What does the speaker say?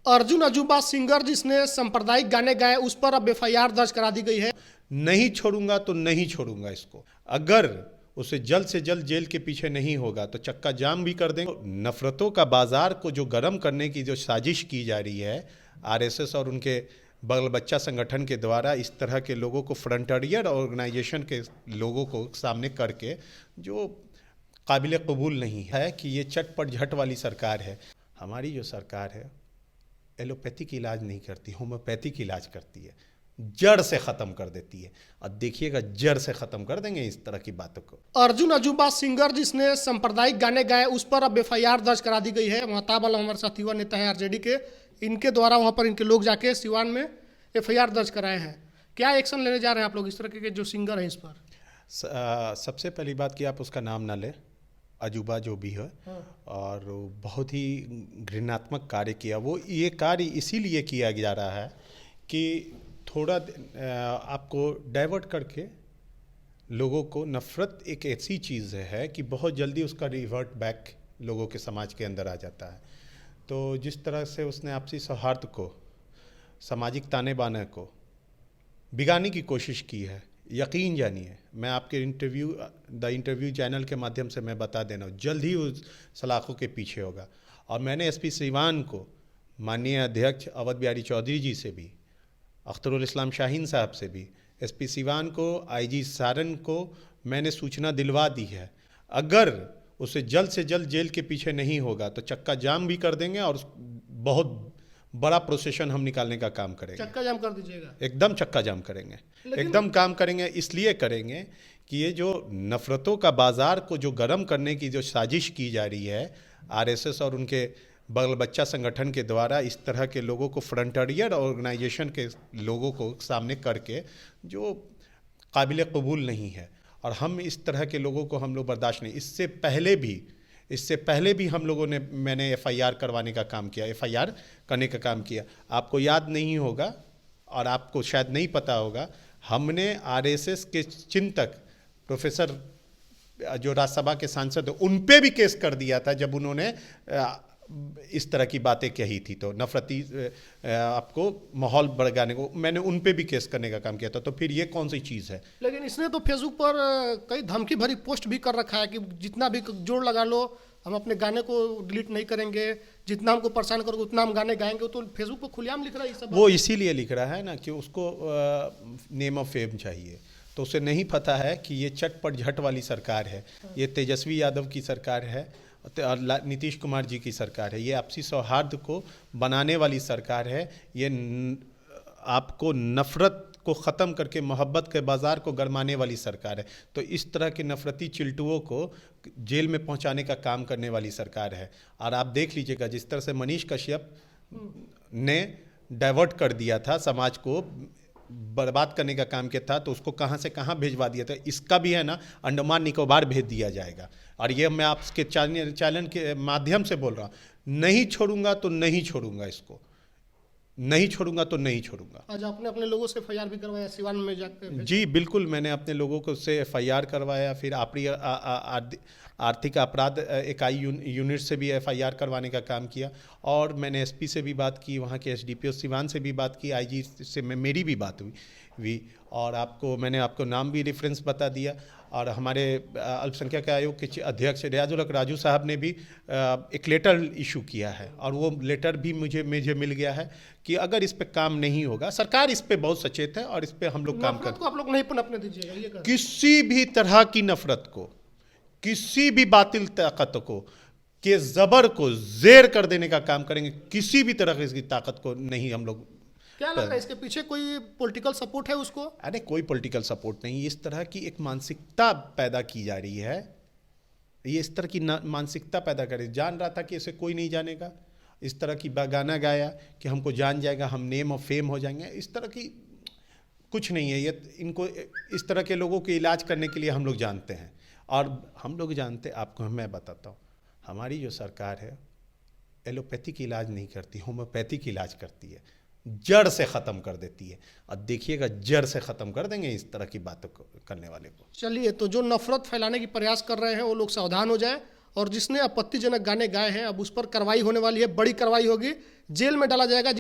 अर्जुन अजूबा सिंगर जिसने सांप्रदायिक गाने गाए उस पर अब एफआईआर दर्ज करा दी गई है। नहीं छोड़ूंगा तो नहीं छोड़ूंगा इसको। अगर उसे जल्द से जल्द जेल के पीछे नहीं होगा तो चक्का जाम भी कर देंगे। नफरतों का बाजार को जो गर्म करने की जो साजिश की जा रही है आरएसएस और उनके बगल बच्चा संगठन के द्वारा, इस तरह के लोगों को फ्रंटियर ऑर्गेनाइजेशन के लोगों को सामने करके, जो काबिल कबूल नहीं है कि ये चटपट झट वाली सरकार है। हमारी जो सरकार है एलोपैथिक इलाज नहीं करती, होम्योपैथिक इलाज करती है, जड़ से ख़त्म कर देती है। और देखिएगा जड़ से ख़त्म कर देंगे इस तरह की बातों को। अर्जुन अजूबा सिंगर जिसने सांप्रदायिक गाने गाए उस पर अब एफआईआर दर्ज करा दी गई है। महताब आलम हमारे साथ युवा नेता है आरजेडी के, इनके द्वारा वहाँ पर इनके लोग जाके सिवान में एफआईआर दर्ज कराए हैं। क्या एक्शन लेने जा रहे हैं आप लोग इस तरह के जो सिंगर हैं इस पर? सबसे पहली बात कि आप उसका नाम ना लें, अजूबा जो भी है। और बहुत ही घृणात्मक कार्य किया। वो ये कार्य इसीलिए किया जा रहा है कि थोड़ा आपको डाइवर्ट करके लोगों को, नफ़रत एक ऐसी चीज़ है कि बहुत जल्दी उसका रिवर्ट बैक लोगों के समाज के अंदर आ जाता है। तो जिस तरह से उसने आपसी सौहार्द को, सामाजिक ताने बाने को बिगाड़ने की कोशिश की है, यकीन जानिए, मैं आपके द इंटरव्यू चैनल के माध्यम से मैं बता देना हूँ, जल्द ही उस सलाखों के पीछे होगा। और मैंने एसपी सिवान को, माननीय अध्यक्ष अवध बिहारी चौधरी जी से भी, अख्तरुल इस्लाम शाहीन साहब से भी, एसपी सिवान को, आईजी सारन को मैंने सूचना दिलवा दी है। अगर उसे जल्द से जल्द जेल के पीछे नहीं होगा तो चक्का जाम भी कर देंगे और बहुत बड़ा प्रोसेशन हम निकालने का काम करेंगे। चक्का जाम कर दीजिएगा? एकदम चक्का जाम करेंगे, एकदम काम करेंगे। इसलिए करेंगे कि ये जो नफ़रतों का बाजार को जो गर्म करने की जो साजिश की जा रही है आरएसएस और उनके बगल बच्चा संगठन के द्वारा, इस तरह के लोगों को, फ्रंटियर ऑर्गेनाइजेशन के लोगों को सामने करके, जो काबिल कबूल नहीं है। और हम इस तरह के लोगों को हम लोग बर्दाश्त नहीं। इससे पहले भी हम लोगों ने, मैंने एफआईआर करवाने का काम किया, एफआईआर करने का काम किया। आपको याद नहीं होगा और आपको शायद नहीं पता होगा, हमने आरएसएस के चिंतक प्रोफेसर जो राज्यसभा के सांसद हैं उन पे भी केस कर दिया था जब उन्होंने इस तरह की बातें कही थी। तो नफरती आपको माहौल बढ़ाने को मैंने उन पे भी केस करने का काम किया था। तो फिर ये कौन सी चीज़ है? लेकिन इसने तो फेसबुक पर कई धमकी भरी पोस्ट भी कर रखा है कि जितना भी जोड़ लगा लो, हम अपने गाने को डिलीट नहीं करेंगे, जितना हमको परेशान करोगे उतना हम गाने गाएंगे। तो फेसबुक पर खुलेआम लिख रहा है ये सब। वो इसीलिए लिख रहा है ना कि उसको नेम ऑफ फेम चाहिए। तो उसे नहीं पता है कि ये चटपट झट वाली सरकार है, ये तेजस्वी यादव की सरकार है और नीतीश कुमार जी की सरकार है। ये आपसी सौहार्द को बनाने वाली सरकार है। ये आपको नफ़रत को ख़त्म करके मोहब्बत के बाज़ार को गरमाने वाली सरकार है। तो इस तरह के नफ़रती चिल्टुओं को जेल में पहुंचाने का काम करने वाली सरकार है। और आप देख लीजिएगा जिस तरह से मनीष कश्यप ने डाइवर्ट कर दिया था, समाज को बर्बाद करने का काम किया था, तो उसको कहाँ से कहाँ भेजवा दिया था। इसका भी है ना, अंडमान निकोबार भेज दिया जाएगा। और ये मैं आपके चैनल के माध्यम से बोल रहा हूँ, नहीं छोड़ूंगा तो नहीं छोड़ूंगा इसको, नहीं छोड़ूंगा तो नहीं छोड़ूंगा। आज आपने अपने लोगों से एफआईआर भी करवाया सिवान में जाकर? जी बिल्कुल, मैंने अपने लोगों को से एफआईआर करवाया, फिर आर्थिक अपराध इकाई यूनिट से भी एफआईआर करवाने का काम किया। और मैंने एसपी से भी बात की, वहाँ के एसडीपीओ सिवान से भी बात की, आईजी से मेरी भी बात हुई। और मैंने आपको नाम भी रेफरेंस बता दिया। और हमारे अल्पसंख्यक आयोग के अध्यक्ष रियाजुल हक राजू साहब ने भी एक लेटर इशू किया है और वो लेटर भी मुझे मिल गया है कि अगर इस पे काम नहीं होगा, सरकार इस पे बहुत सचेत है और इस पे हम लोग काम करते हैं। आप लोग नहीं पनपने दीजिएगा ये किसी भी तरह की नफरत को, किसी भी बातिल ताकत को, के जबर को जेर कर देने का काम करेंगे। किसी भी तरह की ताकत को नहीं हम लोग। क्या लग रहा है इसके पीछे कोई पॉलिटिकल सपोर्ट है उसको? अरे कोई पॉलिटिकल सपोर्ट नहीं, इस तरह की एक मानसिकता पैदा की जा रही है। ये इस तरह की मानसिकता पैदा करे, जान रहा था कि इसे कोई नहीं जानेगा, इस तरह की गाना गाया कि हमको जान जाएगा, हम नेम और फेम हो जाएंगे। इस तरह की कुछ नहीं है। ये इनको, इस तरह के लोगों के इलाज करने के लिए हम लोग जानते हैं। और हम लोग जानते, आपको मैं बताता हूँ, हमारी जो सरकार है एलोपैथिक इलाज नहीं करती, होम्योपैथिक इलाज करती है, जड़ से ख़त्म कर देती है। और देखिएगा जड़ से ख़त्म कर देंगे इस तरह की बातों को करने वाले को। चलिए, तो जो नफरत फैलाने की प्रयास कर रहे हैं वो लोग सावधान हो जाए, और जिसने आपत्तिजनक गाने गाए हैं अब उस पर कार्रवाई होने वाली है, बड़ी कार्रवाई होगी। जेल में डाला जाएगा।